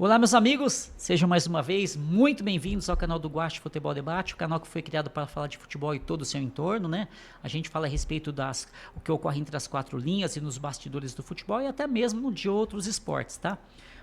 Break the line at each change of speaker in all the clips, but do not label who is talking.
Olá, meus amigos, sejam mais uma vez muito bem-vindos ao canal do Guache Futebol Debate, o canal que foi criado para falar de futebol e todo o seu entorno, né? A gente fala a respeito o que ocorre entre as quatro linhas e nos bastidores do futebol e até mesmo de outros esportes, tá?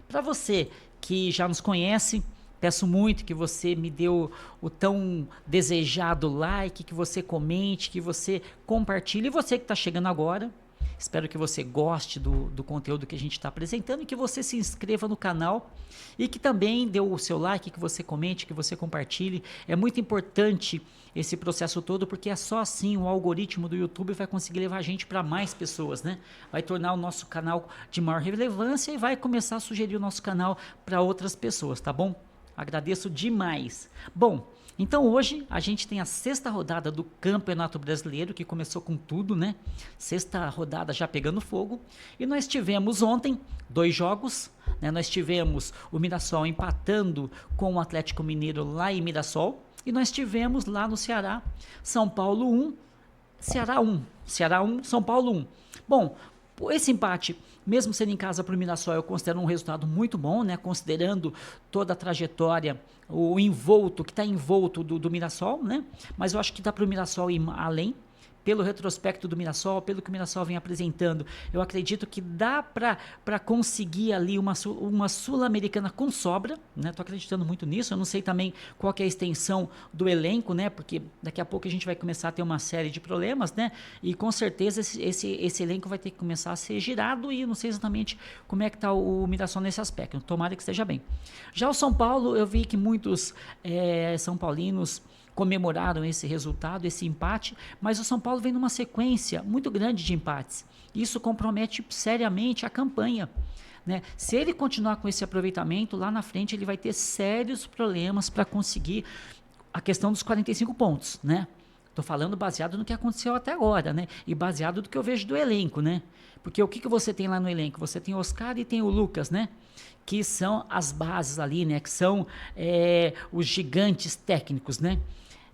Para você que já nos conhece, peço muito que você me dê o tão desejado like, que você comente, que você compartilhe. E você que está chegando agora, espero que você goste do conteúdo que a gente está apresentando e que você se inscreva no canal e que também dê o seu like, que você comente, que você compartilhe. É muito importante esse processo todo, porque é só assim o algoritmo do YouTube vai conseguir levar a gente para mais pessoas, né? Vai tornar o nosso canal de maior relevância e vai começar a sugerir o nosso canal para outras pessoas, tá bom? Agradeço demais. Bom, então hoje a gente tem a sexta rodada do Campeonato Brasileiro, que começou com tudo, né? Sexta rodada já pegando fogo. E nós tivemos ontem 2 jogos, né? Nós tivemos o Mirassol empatando com o Atlético Mineiro lá em Mirassol. E nós tivemos lá no Ceará, São Paulo 1, Ceará 1, São Paulo 1. Bom, esse empate, mesmo sendo em casa para o Mirassol, eu considero um resultado muito bom, né? Considerando toda a trajetória, o envolto, que está envolto do Mirassol, né? Mas eu acho que dá para o Mirassol ir além. Pelo retrospecto do Mirassol, pelo que o Mirassol vem apresentando, eu acredito que dá para conseguir ali uma Sul-Americana com sobra, né? Tô acreditando muito nisso. Eu não sei também qual que é a extensão do elenco, né? Porque daqui a pouco a gente vai começar a ter uma série de problemas, né? E com certeza esse elenco vai ter que começar a ser girado e eu não sei exatamente como é que tá o Mirassol nesse aspecto. Tomara que esteja bem. Já o São Paulo, eu vi que muitos São Paulinos comemoraram esse resultado, esse empate, mas o São Paulo vem numa sequência muito grande de empates. Isso compromete seriamente a campanha, né? Se ele continuar com esse aproveitamento, lá na frente ele vai ter sérios problemas para conseguir a questão dos 45 pontos, né? Tô falando baseado no que aconteceu até agora, né? E baseado do que eu vejo do elenco, né? Porque o que você tem lá no elenco? Você tem o Oscar e tem o Lucas, né? Que são as bases ali, né? Que são os gigantes técnicos, né?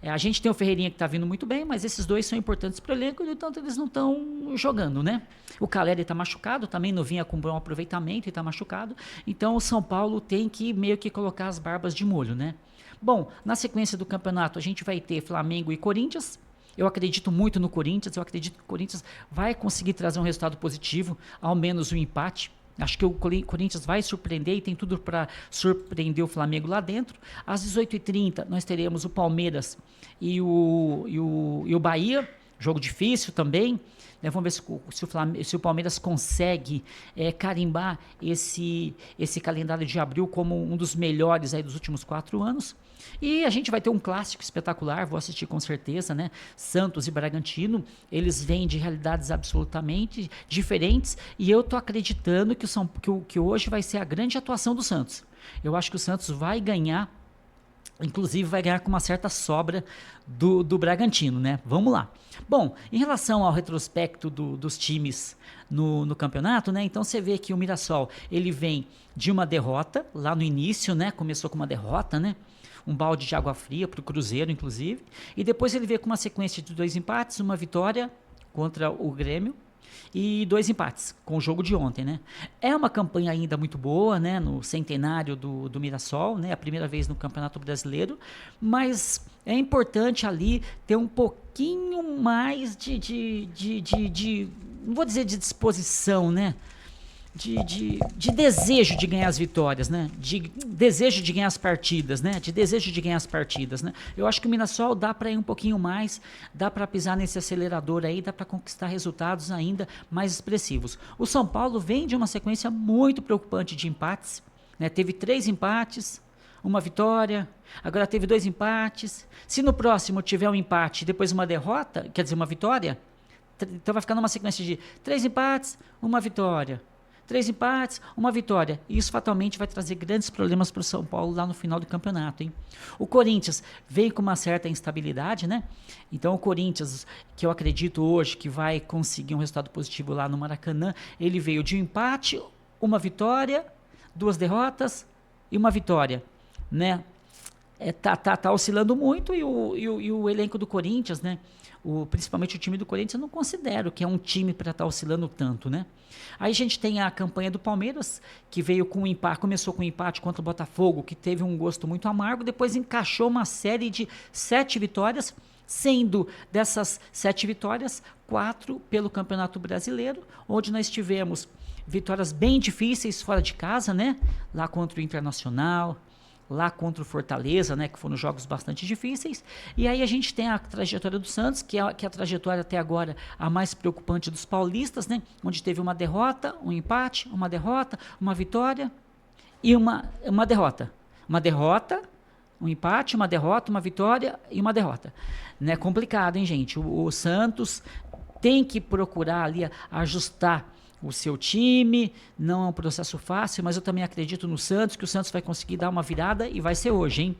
A gente tem o Ferreirinha que está vindo muito bem, mas esses dois são importantes para o elenco, então eles não estão jogando, né? O Caleri está machucado, também não vinha com bom aproveitamento e está machucado, então o São Paulo tem que meio que colocar as barbas de molho, né? Bom, na sequência do campeonato a gente vai ter Flamengo e Corinthians. Eu acredito muito no Corinthians, eu acredito que o Corinthians vai conseguir trazer um resultado positivo, ao menos um empate. Acho que o Corinthians vai surpreender e tem tudo para surpreender o Flamengo lá dentro. Às 18h30 nós teremos o Palmeiras e o Bahia, jogo difícil também. Vamos ver se o Palmeiras consegue carimbar esse calendário de abril como um dos melhores aí dos últimos 4 anos. E a gente vai ter um clássico espetacular, vou assistir com certeza, né? Santos e Bragantino, eles vêm de realidades absolutamente diferentes e eu tô acreditando que hoje vai ser a grande atuação do Santos. Eu acho que o Santos vai ganhar, inclusive vai ganhar com uma certa sobra do Bragantino, né? Vamos lá. Bom, em relação ao retrospecto dos times no campeonato, né? Então você vê que o Mirassol, ele vem de uma derrota lá no início, né? Começou com uma derrota, né? Um balde de água fria para o Cruzeiro, inclusive. E depois ele veio com uma sequência de 2 empates, uma vitória contra o Grêmio e 2 empates com o jogo de ontem, né? É uma campanha ainda muito boa, né? No centenário do Mirassol, né? A primeira vez no Campeonato Brasileiro, mas é importante ali ter um pouquinho mais não vou dizer de disposição, né? De desejo de ganhar as vitórias, né? De desejo de ganhar as partidas, né? De desejo de ganhar as partidas, né? Eu acho que o Mirassol dá para ir um pouquinho mais, dá para pisar nesse acelerador aí, dá para conquistar resultados ainda mais expressivos. O São Paulo vem de uma sequência muito preocupante de empates, né? Teve 3 empates, uma vitória, agora teve 2 empates. Se no próximo tiver um empate e depois uma derrota, quer dizer, uma vitória, então vai ficar numa sequência de 3 empates, uma vitória. 3 empates, uma vitória. E isso fatalmente vai trazer grandes problemas para o São Paulo lá no final do campeonato, hein? O Corinthians veio com uma certa instabilidade, né? Então o Corinthians, que eu acredito hoje que vai conseguir um resultado positivo lá no Maracanã, ele veio de um empate, uma vitória, 2 derrotas e uma vitória, né? tá oscilando muito e o elenco do Corinthians, né? Principalmente o time do Corinthians, eu não considero que é um time para estar oscilando tanto, né? Aí a gente tem a campanha do Palmeiras, que veio com um empate, começou com um empate contra o Botafogo, que teve um gosto muito amargo, depois encaixou uma série de 7 vitórias, sendo dessas 7 vitórias, 4 pelo Campeonato Brasileiro, onde nós tivemos vitórias bem difíceis fora de casa, né? Lá contra o Internacional, lá contra o Fortaleza, né, que foram jogos bastante difíceis. E aí a gente tem a trajetória do Santos, que é a trajetória até agora a mais preocupante dos paulistas, né, onde teve uma derrota, um empate, uma derrota, uma vitória e uma derrota. Uma derrota, um empate, uma derrota, uma vitória e uma derrota. Né, complicado, hein, gente? O Santos tem que procurar ali ajustar o seu time, não é um processo fácil, mas eu também acredito no Santos, que o Santos vai conseguir dar uma virada e vai ser hoje, hein?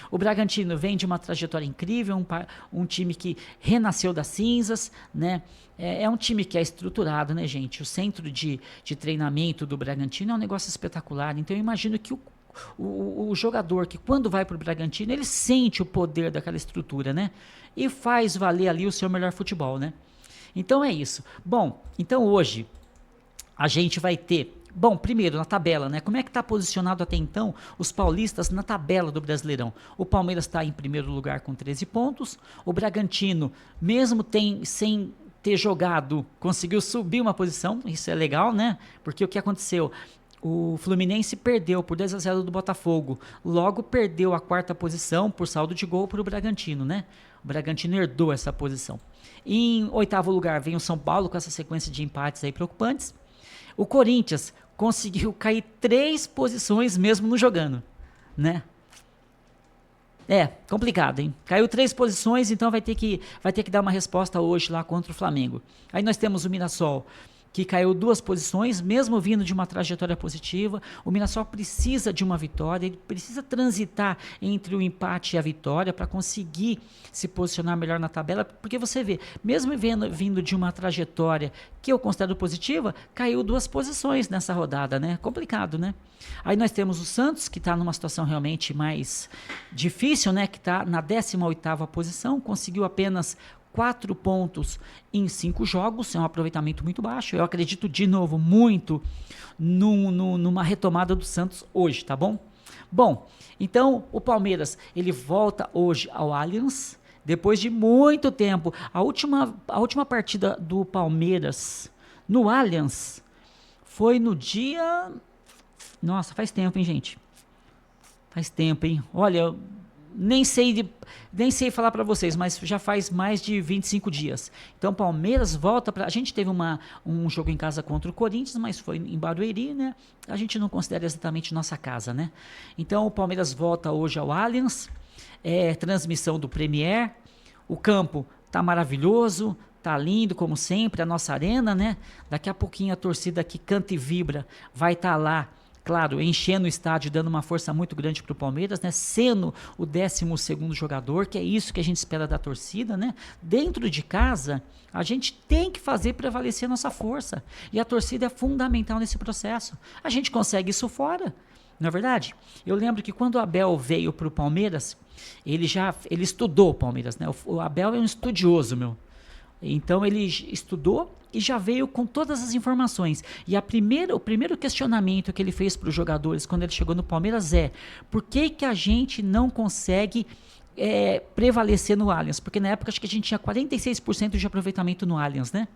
O Bragantino vem de uma trajetória incrível, um time que renasceu das cinzas, né? É um time que é estruturado, né, gente? O centro de treinamento do Bragantino é um negócio espetacular, então eu imagino que o jogador que quando vai para o Bragantino, ele sente o poder daquela estrutura, né? E faz valer ali o seu melhor futebol, né? Então é isso. Bom, então hoje a gente vai ter, bom, primeiro na tabela, né? Como é que está posicionado até então os paulistas na tabela do Brasileirão? O Palmeiras está em primeiro lugar com 13 pontos. O Bragantino, mesmo sem ter jogado, conseguiu subir uma posição. Isso é legal, né? Porque o que aconteceu? O Fluminense perdeu por 2-0 do Botafogo. Logo perdeu a quarta posição por saldo de gol para o Bragantino, né? O Bragantino herdou essa posição. Em oitavo lugar vem o São Paulo com essa sequência de empates aí preocupantes. O Corinthians conseguiu cair 3 posições mesmo não jogando, né? Complicado, hein? Caiu 3 posições, então vai ter que dar uma resposta hoje lá contra o Flamengo. Aí nós temos o Mirassol, que caiu 2 posições, mesmo vindo de uma trajetória positiva. O Mirassol precisa de uma vitória, ele precisa transitar entre o empate e a vitória para conseguir se posicionar melhor na tabela, porque você vê, mesmo vindo de uma trajetória que eu considero positiva, caiu 2 posições nessa rodada, né? Complicado, né? Aí nós temos o Santos, que está numa situação realmente mais difícil, né? Que está na 18ª posição, conseguiu apenas 4 pontos em 5 jogos, é um aproveitamento muito baixo. Eu acredito de novo muito numa retomada do Santos hoje, tá bom? Bom, então o Palmeiras, ele volta hoje ao Allianz, depois de muito tempo. A última partida do Palmeiras no Allianz foi no dia... Nossa, faz tempo, hein, gente? Faz tempo, hein? Olha, nem sei falar para vocês, mas já faz mais de 25 dias. Então, Palmeiras volta para... A gente teve um jogo em casa contra o Corinthians, mas foi em Barueri, né? A gente não considera exatamente nossa casa, né? Então, o Palmeiras volta hoje ao Allianz, transmissão do Premier, o campo tá maravilhoso, tá lindo como sempre, a nossa arena, né? Daqui a pouquinho a torcida que canta e vibra vai estar lá, claro, enchendo o estádio, dando uma força muito grande para o Palmeiras, né? Sendo o 12º jogador, que é isso que a gente espera da torcida, né? Dentro de casa, a gente tem que fazer prevalecer a nossa força. E a torcida é fundamental nesse processo. A gente consegue isso fora, não é verdade? Eu lembro que quando o Abel veio para o Palmeiras, ele estudou o Palmeiras, né? O Abel é um estudioso, meu. Então ele estudou e já veio com todas as informações. E o primeiro questionamento que ele fez para os jogadores quando ele chegou no Palmeiras por que a gente não consegue prevalecer no Allianz? Porque na época acho que a gente tinha 46% de aproveitamento no Allianz, né?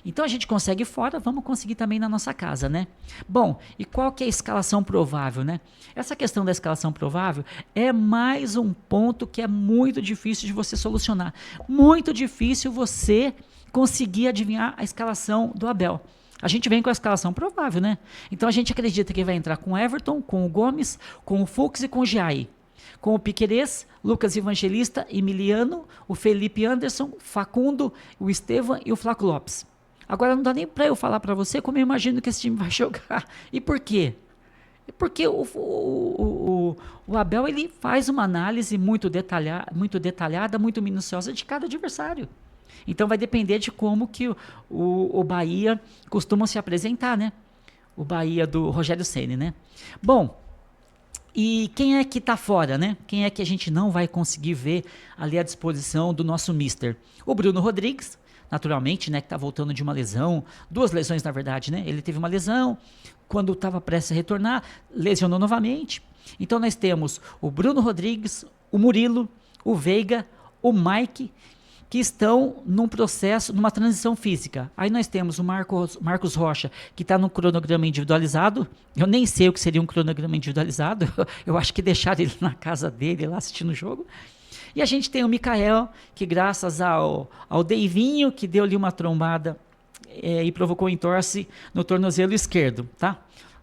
Então a gente consegue fora, vamos conseguir também na nossa casa, né? Bom, e qual que é a escalação provável, né? Essa questão da escalação provável é mais um ponto que é muito difícil de você solucionar. Muito difícil você conseguir adivinhar a escalação do Abel. A gente vem com a escalação provável, né? Então a gente acredita que vai entrar com o Everton, com o Gomes, com o Fux e com o Giai. Com o Piquerez, Lucas Evangelista, Emiliano, o Felipe Anderson, Facundo, o Estevam e o Flaco Lopes. Agora não dá nem para eu falar para você como eu imagino que esse time vai jogar. E por quê? Porque o Abel ele faz uma análise muito detalhada, muito minuciosa de cada adversário. Então vai depender de como que o Bahia costuma se apresentar, né? O Bahia do Rogério Ceni, né? Bom, E quem é que tá fora, né? Quem é que a gente não vai conseguir ver ali à disposição do nosso mister? O Bruno Rodrigues, naturalmente, né, que tá voltando de uma lesão, 2 lesões na verdade, né? Ele teve uma lesão, quando estava prestes a retornar, lesionou novamente. Então nós temos o Bruno Rodrigues, o Murilo, o Veiga, o Mike, que estão num processo, numa transição física. Aí nós temos o Marcos Rocha, que está no cronograma individualizado. Eu nem sei o que seria um cronograma individualizado. Eu acho que deixaram ele na casa dele, lá assistindo o jogo. E a gente tem o Mikael, que graças ao Deivinho, que deu ali uma trombada e provocou entorse no tornozelo esquerdo, tá?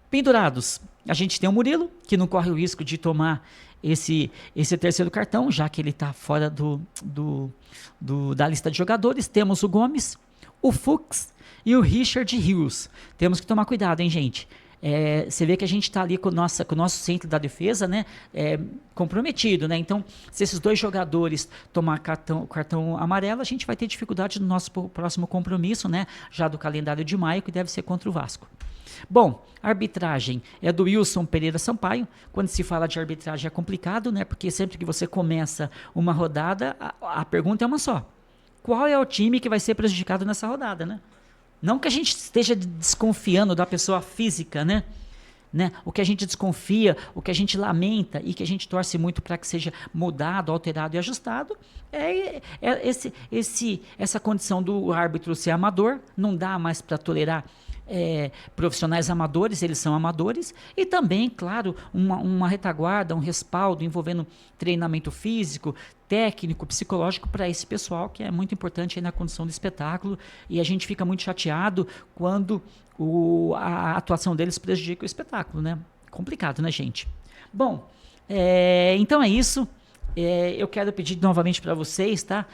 Pendurados, a gente tem o Murilo, que não corre o risco de tomar esse terceiro cartão, já que ele está fora da lista de jogadores. Temos o Gomes, o Fuchs e o Richard Rios. Temos que tomar cuidado, hein, gente? Você vê que a gente está ali com o nosso centro da defesa, né, comprometido, né? Então, se esses 2 jogadores tomar cartão amarelo, a gente vai ter dificuldade no nosso próximo compromisso, né, já do calendário de maio, que deve ser contra o Vasco. Bom, a arbitragem é do Wilson Pereira Sampaio. Quando se fala de arbitragem é complicado, né? Porque sempre que você começa uma rodada, a pergunta é uma só. Qual é o time que vai ser prejudicado nessa rodada, né? Não que a gente esteja desconfiando da pessoa física, né? O que a gente desconfia, o que a gente lamenta e que a gente torce muito para que seja mudado, alterado e ajustado é essa condição do árbitro ser amador. Não dá mais para tolerar profissionais amadores, eles são amadores, e também, claro, uma retaguarda, um respaldo envolvendo treinamento físico, técnico, psicológico para esse pessoal, que é muito importante aí na condição do espetáculo, e a gente fica muito chateado quando a atuação deles prejudica o espetáculo, né? Complicado, né, gente? Bom, então é isso. Eu quero pedir novamente para vocês, tá?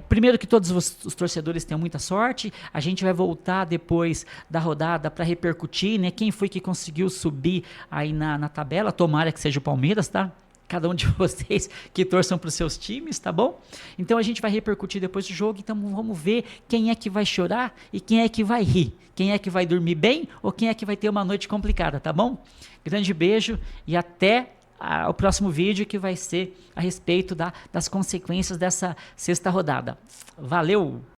Primeiro que todos os torcedores tenham muita sorte. A gente vai voltar depois da rodada para repercutir, né? Quem foi que conseguiu subir aí na tabela. Tomara que seja o Palmeiras, tá? Cada um de vocês que torçam para os seus times, tá bom? Então a gente vai repercutir depois do jogo. Então vamos ver quem é que vai chorar e quem é que vai rir. Quem é que vai dormir bem ou quem é que vai ter uma noite complicada, tá bom? Grande beijo e até o próximo vídeo, que vai ser a respeito das consequências dessa 6ª rodada. Valeu!